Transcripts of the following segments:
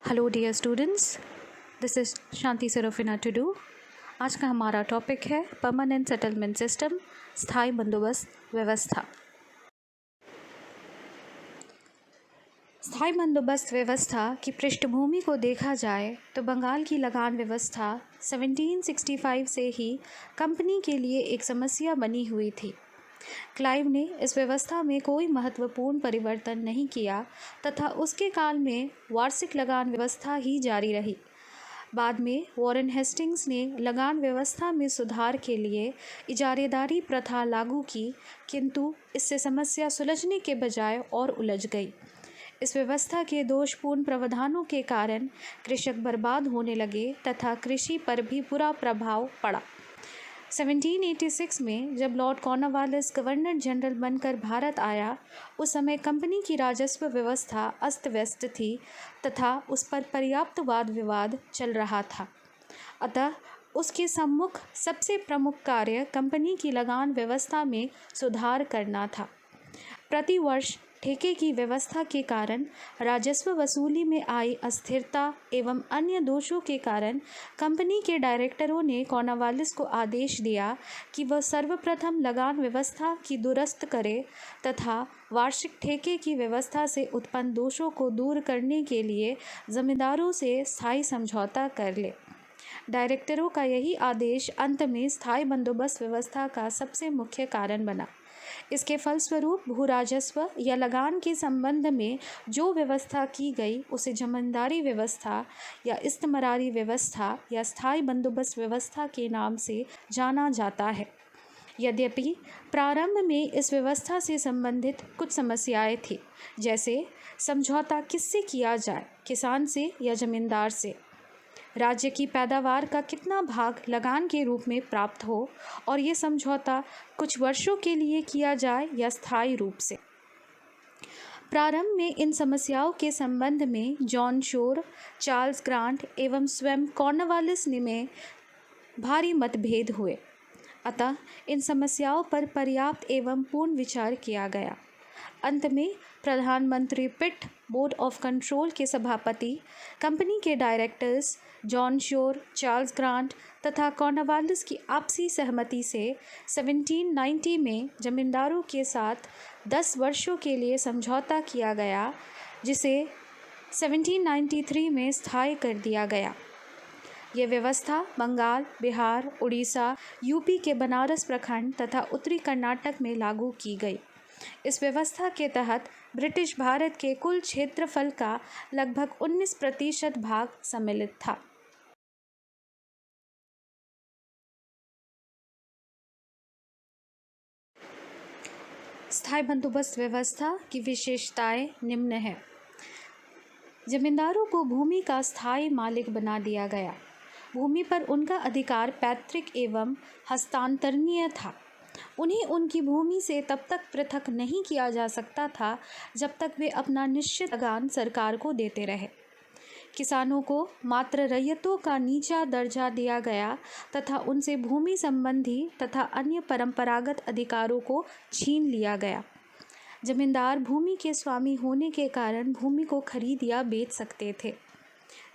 Hello dear students, this is Shanti Sarofina Tudu. आज का हमारा टॉपिक है परमानेंट सेटलमेंट सिस्टम, स्थायी बंदोबस्त व्यवस्था। स्थायी बंदोबस्त व्यवस्था की पृष्ठभूमि को देखा जाए तो बंगाल की लगान व्यवस्था 1765 से ही कंपनी के लिए एक समस्या बनी हुई थी। क्लाइव ने इस व्यवस्था में कोई महत्वपूर्ण परिवर्तन नहीं किया तथा उसके काल में वार्षिक लगान व्यवस्था ही जारी रही। बाद में वॉरेन हेस्टिंग्स ने लगान व्यवस्था में सुधार के लिए इजारेदारी प्रथा लागू की, किंतु इससे समस्या सुलझने के बजाय और उलझ गई। इस व्यवस्था के दोषपूर्ण प्रावधानों के कारण कृषक बर्बाद होने लगे तथा कृषि पर भी बुरा प्रभाव पड़ा। 1786 में जब लॉर्ड कॉर्नवालिस गवर्नर जनरल बनकर भारत आया, उस समय कंपनी की राजस्व व्यवस्था अस्त व्यस्त थी तथा उस पर पर्याप्त वाद विवाद चल रहा था। अतः उसके सम्मुख सबसे प्रमुख कार्य कंपनी की लगान व्यवस्था में सुधार करना था। प्रतिवर्ष ठेके की व्यवस्था के कारण राजस्व वसूली में आई अस्थिरता एवं अन्य दोषों के कारण कंपनी के डायरेक्टरों ने कॉर्नवालिस को आदेश दिया कि वह सर्वप्रथम लगान व्यवस्था की दुरुस्त करे तथा वार्षिक ठेके की व्यवस्था से उत्पन्न दोषों को दूर करने के लिए जमींदारों से स्थायी समझौता कर ले। डायरेक्टरों का यही आदेश अंत में स्थायी बंदोबस्त व्यवस्था का सबसे मुख्य कारण बना। इसके फलस्वरूप भू राजस्व या लगान के संबंध में जो व्यवस्था की गई उसे जमींदारी व्यवस्था या इस्तमरारी व्यवस्था या स्थायी बंदोबस्त व्यवस्था के नाम से जाना जाता है। यद्यपि प्रारंभ में इस व्यवस्था से संबंधित कुछ समस्याएं थी, जैसे समझौता किससे किया जाए, किसान से या जमींदार से, राज्य की पैदावार का कितना भाग लगान के रूप में प्राप्त हो और ये समझौता कुछ वर्षों के लिए किया जाए या स्थायी रूप से। प्रारंभ में इन समस्याओं के संबंध में जॉन शोर, चार्ल्स ग्रांट एवं स्वयं कॉर्नवालिस में भारी मतभेद हुए। अतः इन समस्याओं पर पर्याप्त एवं पूर्ण विचार किया गया। अंत में प्रधानमंत्री पिट, बोर्ड ऑफ कंट्रोल के सभापति, कंपनी के directors John Shore, Charles grant तथा कॉर्नवालिस की आपसी सहमति से 1790 में जमींदारों के साथ 10 वर्षों के लिए समझौता किया गया, जिसे 1793 में स्थायी कर दिया गया। यह व्यवस्था बंगाल, बिहार, उड़ीसा, यूपी के बनारस प्रखंड तथा उत्तरी कर्नाटक में लागू की गई। इस व्यवस्था के तहत ब्रिटिश भारत के कुल क्षेत्रफल का लगभग 19% भाग सम्मिलित था। स्थायी बंदोबस्त व्यवस्था की विशेषताएं निम्न है। जमींदारों को भूमि का स्थायी मालिक बना दिया गया। भूमि पर उनका अधिकार पैतृक एवं हस्तांतरणीय था। उन्हें उनकी भूमि से तब तक पृथक नहीं किया जा सकता था जब तक वे अपना निश्चित लगान सरकार को देते रहे। किसानों को मात्र रैयतों का नीचा दर्जा दिया गया तथा उनसे भूमि संबंधी तथा अन्य परंपरागत अधिकारों को छीन लिया गया। जमींदार भूमि के स्वामी होने के कारण भूमि को खरीद या बेच सकते थे।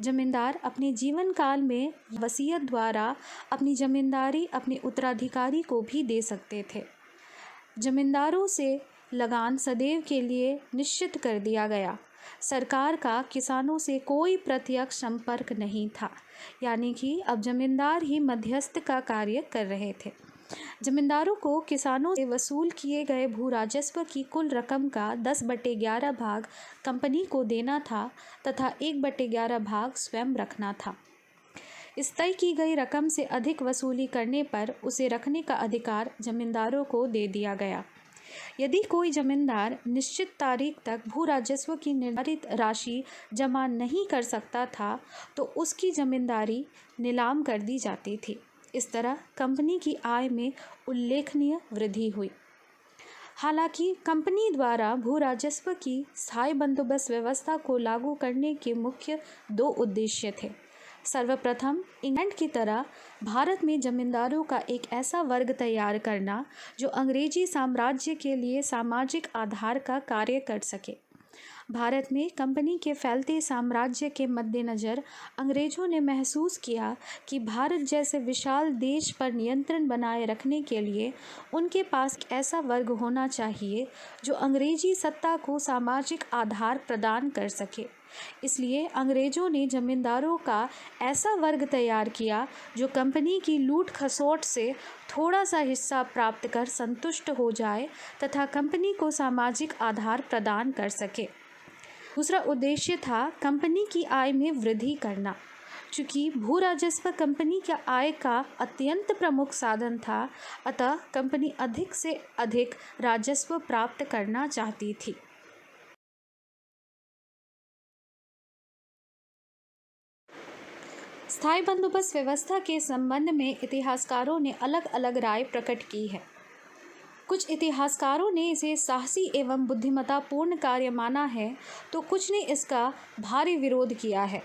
जमींदार अपने जीवन काल में वसीयत द्वारा अपनी जमींदारी अपने उत्तराधिकारी को भी दे सकते थे। जमींदारों से लगान सदैव के लिए निश्चित कर दिया गया। सरकार का किसानों से कोई प्रत्यक्ष संपर्क नहीं था, यानी कि अब जमींदार ही मध्यस्थ का कार्य कर रहे थे। जमींदारों को किसानों से वसूल किए गए भू राजस्व की कुल रकम का 10/11 भाग कंपनी को देना था तथा 1/11 भाग स्वयं रखना था। इस तय की गई रकम से अधिक वसूली करने पर उसे रखने का अधिकार जमींदारों को दे दिया गया। यदि कोई जमींदार निश्चित तारीख तक भू राजस्व की निर्धारित राशि जमा नहीं कर सकता था तो उसकी जमींदारी नीलाम कर दी जाती थी। इस तरह कंपनी की आय में उल्लेखनीय वृद्धि हुई। हालांकि कंपनी द्वारा भू राजस्व की स्थायी बंदोबस्त व्यवस्था को लागू करने के मुख्य 2 उद्देश्य थे। सर्वप्रथम, इंग्लैंड की तरह भारत में जमींदारों का एक ऐसा वर्ग तैयार करना जो अंग्रेजी साम्राज्य के लिए सामाजिक आधार का कार्य कर सके। भारत में कंपनी के फैलते साम्राज्य के मद्देनज़र अंग्रेज़ों ने महसूस किया कि भारत जैसे विशाल देश पर नियंत्रण बनाए रखने के लिए उनके पास एक ऐसा वर्ग होना चाहिए जो अंग्रेजी सत्ता को सामाजिक आधार प्रदान कर सके। इसलिए अंग्रेज़ों ने जमींदारों का ऐसा वर्ग तैयार किया जो कंपनी की लूट खसोट से थोड़ा सा हिस्सा प्राप्त कर संतुष्ट हो जाए तथा कंपनी को सामाजिक आधार प्रदान कर सके। दूसरा उद्देश्य था कंपनी की आय में वृद्धि करना। चूँकि भू राजस्व कंपनी के आय का अत्यंत प्रमुख साधन था, अतः कंपनी अधिक से अधिक राजस्व प्राप्त करना चाहती थी। स्थायी बंदोबस्त व्यवस्था के संबंध में इतिहासकारों ने अलग अलग राय प्रकट की है। कुछ इतिहासकारों ने इसे साहसी एवं बुद्धिमत्तापूर्ण कार्य माना है, तो कुछ ने इसका भारी विरोध किया है।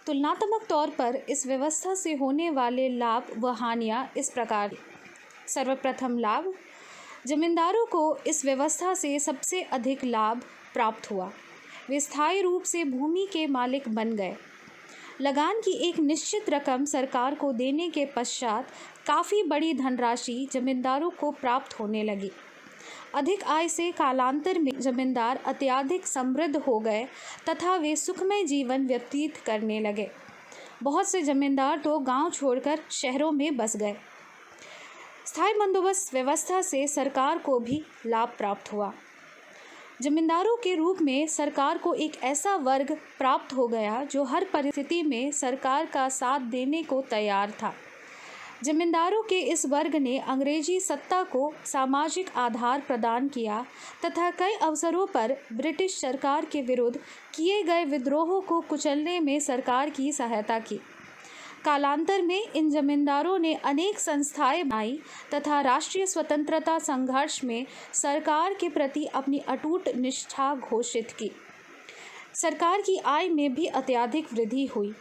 तुलनात्मक तौर पर इस व्यवस्था से होने वाले लाभ व हानियाँ इस प्रकार। सर्वप्रथम लाभ, जमींदारों को इस व्यवस्था से सबसे अधिक लाभ प्राप्त हुआ। वे स्थायी रूप से भूमि के मालिक बन गए। लगान की एक निश्चित रकम सरकार को देने के पश्चात काफ़ी बड़ी धनराशि जमींदारों को प्राप्त होने लगी। अधिक आय से कालांतर में जमींदार अत्यधिक समृद्ध हो गए तथा वे सुखमय जीवन व्यतीत करने लगे। बहुत से जमींदार तो गांव छोड़कर शहरों में बस गए। स्थायी बंदोबस्त व्यवस्था से सरकार को भी लाभ प्राप्त हुआ। जमींदारों के रूप में सरकार को एक ऐसा वर्ग प्राप्त हो गया जो हर परिस्थिति में सरकार का साथ देने को तैयार था। जमींदारों के इस वर्ग ने अंग्रेजी सत्ता को सामाजिक आधार प्रदान किया तथा कई अवसरों पर ब्रिटिश सरकार के विरुद्ध किए गए विद्रोहों को कुचलने में सरकार की सहायता की। कालांतर में इन जमींदारों ने अनेक संस्थाएं बनाई तथा राष्ट्रीय स्वतंत्रता संघर्ष में सरकार के प्रति अपनी अटूट निष्ठा घोषित की। सरकार की आय में भी अत्यधिक वृद्धि हुई।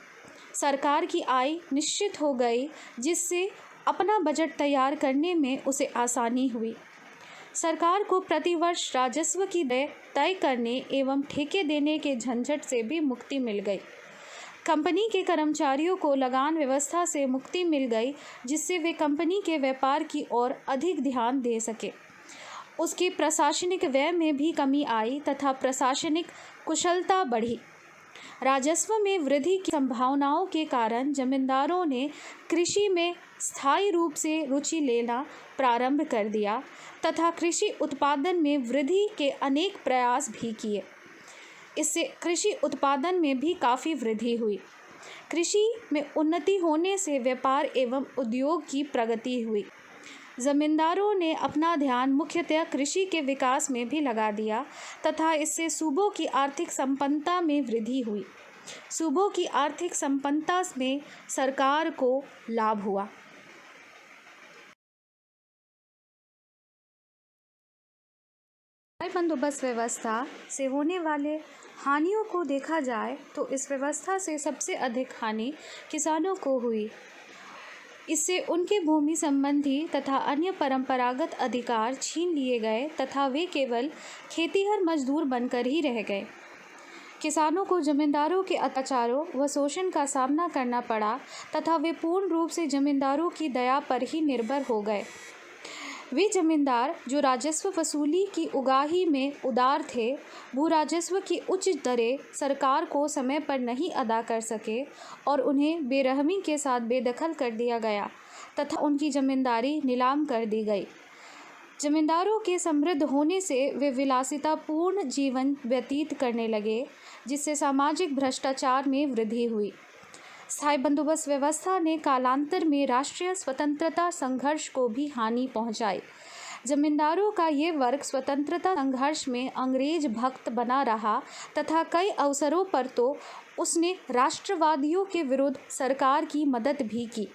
सरकार की आय निश्चित हो गई, जिससे अपना बजट तैयार करने में उसे आसानी हुई। सरकार को प्रतिवर्ष राजस्व की दर तय करने एवं ठेके देने के झंझट से भी मुक्ति मिल गई। कंपनी के कर्मचारियों को लगान व्यवस्था से मुक्ति मिल गई, जिससे वे कंपनी के व्यापार की ओर अधिक ध्यान दे सके। उसके प्रशासनिक व्यय में भी कमी आई तथा प्रशासनिक कुशलता बढ़ी। राजस्व में वृद्धि की संभावनाओं के कारण जमींदारों ने कृषि में स्थायी रूप से रुचि लेना प्रारंभ कर दिया तथा कृषि उत्पादन में वृद्धि के अनेक प्रयास भी किए। इससे कृषि उत्पादन में भी काफ़ी वृद्धि हुई। कृषि में उन्नति होने से व्यापार एवं उद्योग की प्रगति हुई। जमींदारों ने अपना ध्यान मुख्यतः कृषि के विकास में भी लगा दिया तथा इससे सूबों की आर्थिक संपन्नता में वृद्धि हुई। सूबों की आर्थिक संपन्नता में सरकार को लाभ हुआ। स्थायी बंदोबस्त व्यवस्था से होने वाले हानियों को देखा जाए तो इस व्यवस्था से सबसे अधिक हानि किसानों को हुई। इससे उनके भूमि संबंधी तथा अन्य परंपरागत अधिकार छीन लिए गए तथा वे केवल खेतीहर मजदूर बनकर ही रह गए। किसानों को जमींदारों के अत्याचारों व शोषण का सामना करना पड़ा तथा वे पूर्ण रूप से जमींदारों की दया पर ही निर्भर हो गए। वे जमींदार जो राजस्व वसूली की उगाही में उदार थे, भू राजस्व की उच्च दरें सरकार को समय पर नहीं अदा कर सके और उन्हें बेरहमी के साथ बेदखल कर दिया गया तथा उनकी जमींदारी नीलाम कर दी गई। जमींदारों के समृद्ध होने से वे विलासितापूर्ण जीवन व्यतीत करने लगे, जिससे सामाजिक भ्रष्टाचार में वृद्धि हुई। स्थायी बंदोबस्त व्यवस्था ने कालांतर में राष्ट्रीय स्वतंत्रता संघर्ष को भी हानि पहुंचाई। जमींदारों का ये वर्ग स्वतंत्रता संघर्ष में अंग्रेज भक्त बना रहा तथा कई अवसरों पर तो उसने राष्ट्रवादियों के विरुद्ध सरकार की मदद भी की।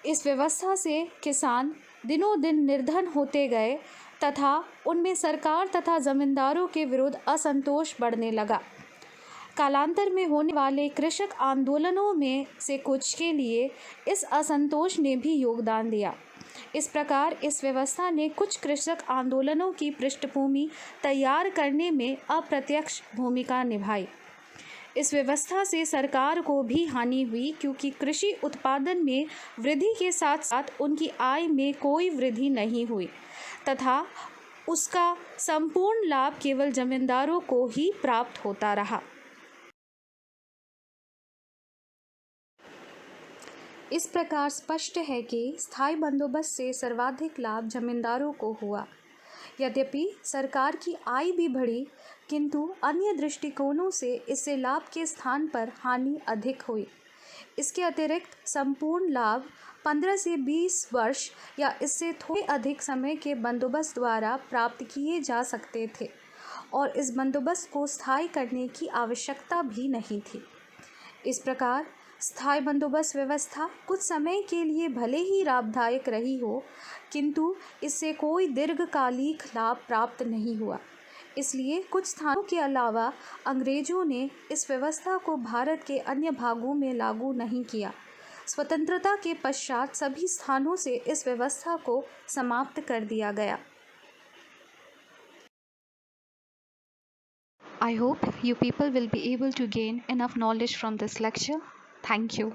इस व्यवस्था से किसान दिनों दिन निर्धन होते गए तथा उनमें सरकार तथा जमींदारों के विरुद्ध असंतोष बढ़ने लगा। कालांतर में होने वाले कृषक आंदोलनों में से कुछ के लिए इस असंतोष ने भी योगदान दिया। इस प्रकार इस व्यवस्था ने कुछ कृषक आंदोलनों की पृष्ठभूमि तैयार करने में अप्रत्यक्ष भूमिका निभाई। इस व्यवस्था से सरकार को भी हानि हुई, क्योंकि कृषि उत्पादन में वृद्धि के साथ साथ उनकी आय में कोई वृद्धि नहीं हुई तथा उसका संपूर्ण लाभ केवल जमींदारों को ही प्राप्त होता रहा। इस प्रकार स्पष्ट है कि स्थायी बंदोबस्त से सर्वाधिक लाभ जमींदारों को हुआ। यद्यपि सरकार की आय भी बढ़ी, किंतु अन्य दृष्टिकोणों से इससे लाभ के स्थान पर हानि अधिक हुई। इसके अतिरिक्त संपूर्ण लाभ 15 से 20 वर्ष या इससे थोड़े अधिक समय के बंदोबस्त द्वारा प्राप्त किए जा सकते थे और इस बंदोबस्त को स्थायी करने की आवश्यकता भी नहीं थी। इस प्रकार स्थायी बंदोबस्त व्यवस्था कुछ समय के लिए भले ही लाभदायक रही हो, किंतु इससे कोई दीर्घकालिक लाभ प्राप्त नहीं हुआ। इसलिए कुछ स्थानों के अलावा अंग्रेजों ने इस व्यवस्था को भारत के अन्य भागों में लागू नहीं किया। स्वतंत्रता के पश्चात सभी स्थानों से इस व्यवस्था को समाप्त कर दिया गया। I hope you people will be able to gain enough knowledge from this lecture. Thank you.